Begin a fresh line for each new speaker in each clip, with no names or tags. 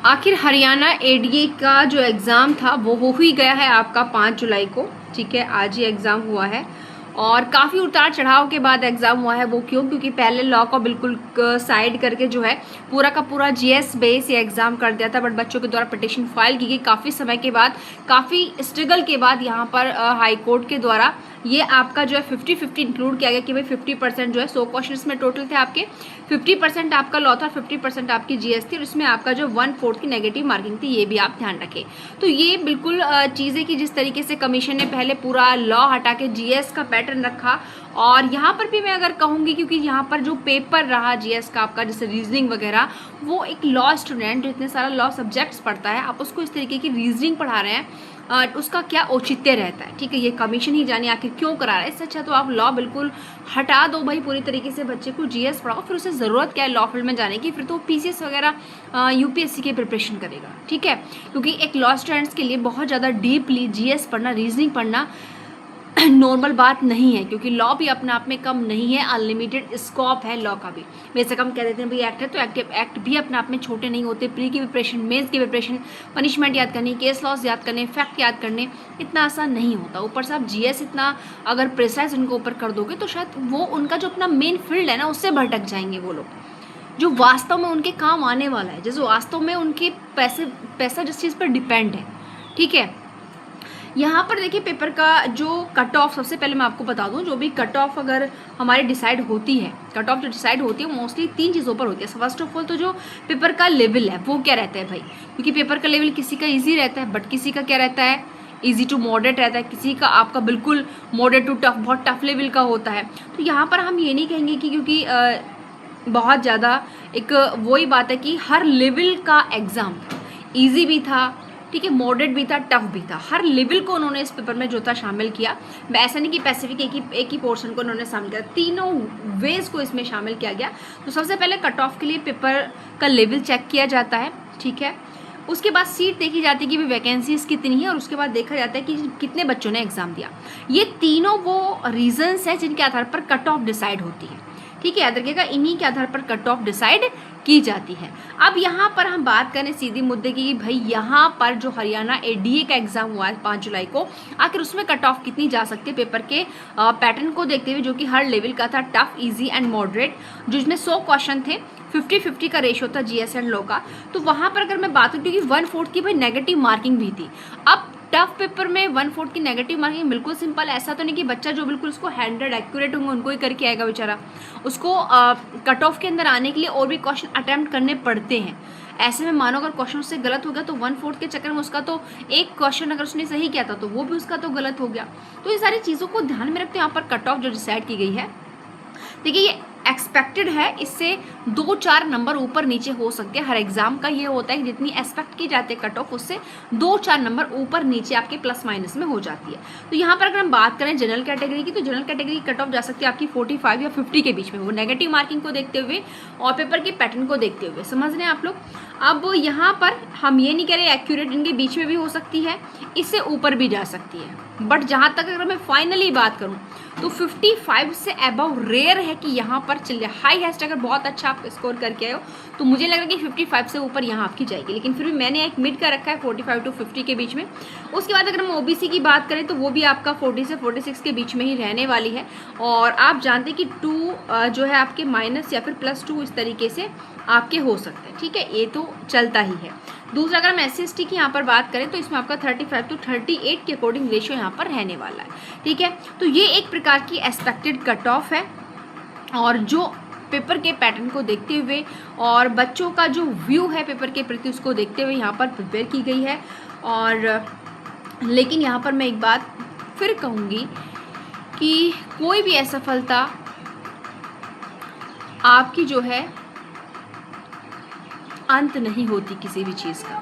आखिर हरियाणा एडीए का जो एग्ज़ाम था वो हो ही गया है आपका 5 जुलाई को। ठीक है, आज ही एग्ज़ाम हुआ है और काफ़ी उतार चढ़ाव के बाद एग्ज़ाम हुआ है। वो क्यों? क्योंकि पहले लॉ को बिल्कुल साइड करके जो है पूरा का पूरा जीएस बेस ये एग्ज़ाम कर दिया था, बट बच्चों के द्वारा पिटीशन फाइल की गई काफ़ी समय के बाद, काफ़ी स्ट्रगल के बाद यहाँ पर हाई कोर्ट के द्वारा ये आपका जो है 50-50 इंक्लूड किया गया कि भाई 50% जो है 100 क्वेश्चन में टोटल थे आपके, 50% आपका लॉ था, 50% आपकी जीएस थी और इसमें आपका जो 1/4 की नेगेटिव मार्किंग थी, ये भी आप ध्यान रखें। तो ये बिल्कुल चीज़ें कि जिस तरीके से कमीशन ने पहले पूरा लॉ हटा के जीएस का पैटर्न रखा, और यहाँ पर भी मैं अगर कहूँगी क्योंकि यहाँ पर जो पेपर रहा जीएस का आपका जैसे रीजनिंग वगैरह, वो एक लॉ स्टूडेंट जो इतने सारा लॉ सब्जेक्ट्स पढ़ता है, आप उसको इस तरीके की रीजनिंग पढ़ा रहे हैं, उसका क्या औचित्य रहता है। ठीक है, ये कमीशन ही जाने आखिर क्यों करा रहा है। इससे अच्छा तो आप लॉ बिल्कुल हटा दो भाई, पूरी तरीके से बच्चे को जीएस पढ़ाओ, फिर उसे ज़रूरत क्या है लॉ फील्ड में जाने की, फिर तो पीसीएस वगैरह यूपीएससी की प्रिपरेशन करेगा। ठीक है, क्योंकि एक लॉ स्टूडेंट्स के लिए बहुत ज़्यादा डीपली जीएस पढ़ना, रीजनिंग पढ़ना नॉर्मल बात नहीं है, क्योंकि लॉ भी अपने आप में कम नहीं है, अनलिमिटेड स्कोप है लॉ का भी। वैसे कम कह देते हैं भाई एक्ट है, तो एक्ट भी अपने आप में छोटे नहीं होते। प्री की प्रिपरेशन, मेंस की प्रिपरेशन, पनिशमेंट याद करनी, केस लॉस याद करने, फैक्ट याद करने, इतना आसान नहीं होता। ऊपर से आप जीएस इतना अगर प्रिसाइज उनको ऊपर कर दोगे तो शायद वो उनका जो अपना मेन फील्ड है ना, उससे भटक जाएंगे वो लोग, जो वास्तव में उनके काम आने वाला है, जैसे वास्तव में उनके पैसा जिस चीज़ पर डिपेंड है। ठीक है, यहाँ पर देखिए पेपर का जो कट ऑफ, सबसे पहले मैं आपको बता दूँ, जो भी कट ऑफ अगर हमारी डिसाइड होती है, कट ऑफ जो डिसाइड होती है मोस्टली 3 चीज़ों पर होती है। फर्स्ट ऑफ ऑल तो जो पेपर का लेवल है वो क्या रहता है भाई, क्योंकि पेपर का लेवल किसी का ईजी रहता है, बट किसी का क्या रहता है, ईजी टू मॉडरेट रहता है, किसी का आपका बिल्कुल मॉडरेट टू टफ, बहुत टफ लेवल का होता है। तो यहाँ पर हम ये नहीं कहेंगे कि क्योंकि बहुत ज़्यादा एक वही बात है कि हर लेवल का एग्ज़ाम था, ईजी भी था, ठीक है, मॉडरेट भी था, टफ भी था, हर लेवल को उन्होंने इस पेपर में जो था शामिल किया। ऐसा नहीं कि पैसिफिक एक ही पोर्शन को उन्होंने शामिल किया, तीनों वेज को इसमें शामिल किया गया। तो सबसे पहले कट ऑफ के लिए पेपर का लेवल चेक किया जाता है। ठीक है, उसके बाद सीट देखी जाती है कि वैकेंसीज कितनी है, और उसके बाद देखा जाता है कि कितने बच्चों ने एग्ज़ाम दिया। ये तीनों वो रीजंस हैं जिनके आधार पर कट ऑफ डिसाइड होती है। ठीक है, याद रखिएगा, इन्हीं के आधार पर कट ऑफ डिसाइड की जाती है। अब यहाँ पर हम बात करें सीधी मुद्दे की, भाई यहाँ पर जो हरियाणा एडीए का एग्जाम हुआ है 5 जुलाई को, आखिर उसमें कट ऑफ कितनी जा सकती है पेपर के पैटर्न को देखते हुए, जो कि हर लेवल का था, टफ, इजी एंड मॉडरेट, जिसमें 100 क्वेश्चन थे, 50-50 का रेशियो था जीएस एंड लॉ का। तो वहाँ पर अगर मैं बात करूँ, क्योंकि 1/4 की भाई नेगेटिव मार्किंग भी थी। अब टफ पेपर में 1/4 की नेगेटिव मार्किंग बिल्कुल सिंपल, ऐसा तो नहीं कि बच्चा जो बिल्कुल उसको 100 एक्यूरेट होंगे उनको ही करके आएगा बेचारा, उसको कट ऑफ के अंदर आने के लिए और भी क्वेश्चन अटैम्प्ट करने पड़ते हैं। ऐसे में मानो अगर क्वेश्चन उससे गलत हो गया तो 1/4 के चक्कर में उसका तो एक क्वेश्चन अगर उसने सही किया था तो वो भी उसका तो गलत हो गया। तो ये सारी चीज़ों को ध्यान में रखते हैं यहाँ पर कट ऑफ जो डिसाइड की गई है। देखिए, ये एक्सपेक्टेड है, इससे 2-4 नंबर ऊपर नीचे हो सकते हैं। हर एग्जाम का ये होता है कि जितनी एक्सपेक्ट की जाती है कट ऑफ, उससे 2-4 नंबर ऊपर नीचे आपके प्लस माइनस में हो जाती है। तो यहाँ पर अगर हम बात करें जनरल कैटेगरी की, तो जनरल कैटेगरी कट ऑफ जा सकती है आपकी 45 या 50 के बीच में, वो नेगेटिव मार्किंग को देखते हुए और पेपर के पैटर्न को देखते हुए। समझ रहे हैं आप लोग? अब यहाँ पर हम ये नहीं कह रहे एक्यूरेट, इनके बीच में भी हो सकती है, इससे ऊपर भी जा सकती है, बट जहाँ तक अगर मैं फाइनली बात करूँ तो 55 से अबव रेयर है कि यहाँ पर चलिए हाई हेस्ट अगर बहुत अच्छा आप स्कोर करके आए हो तो मुझे लग रहा है कि 55 से ऊपर यहाँ आपकी जाएगी, लेकिन फिर भी मैंने एक मिड का रखा है 45 to 50 के बीच में। उसके बाद अगर हम ओबीसी की बात करें तो वो भी आपका 40 से 46 के बीच में ही रहने वाली है, और आप जानते हैं कि 2 जो है आपके माइनस या फिर +2 इस तरीके से आपके हो सकते हैं। ठीक है, ये तो चलता ही है। दूसरा अगर हम SC/ST की यहाँ पर बात करें तो इसमें आपका 35 to 38 के अकॉर्डिंग रेशियो यहाँ पर रहने वाला है। ठीक है, तो ये एक प्रकार की एक्सपेक्टेड कट ऑफ है, और जो पेपर के पैटर्न को देखते हुए और बच्चों का जो व्यू है पेपर के प्रति उसको देखते हुए यहाँ पर प्रिपेयर की गई है। और लेकिन यहाँ पर मैं एक बात फिर कहूँगी कि कोई भी असफलता आपकी जो है अंत नहीं होती किसी भी चीज़ का,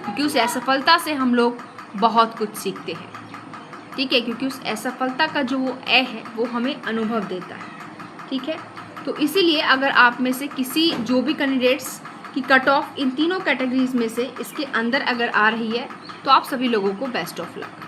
क्योंकि उस असफलता से हम लोग बहुत कुछ सीखते हैं। ठीक है, क्योंकि उस असफलता का जो वो है वो हमें अनुभव देता है। ठीक है, तो इसीलिए अगर आप में से किसी जो भी कैंडिडेट्स की कट ऑफ इन तीनों कैटेगरीज में से इसके अंदर अगर आ रही है तो आप सभी लोगों को बेस्ट ऑफ लक।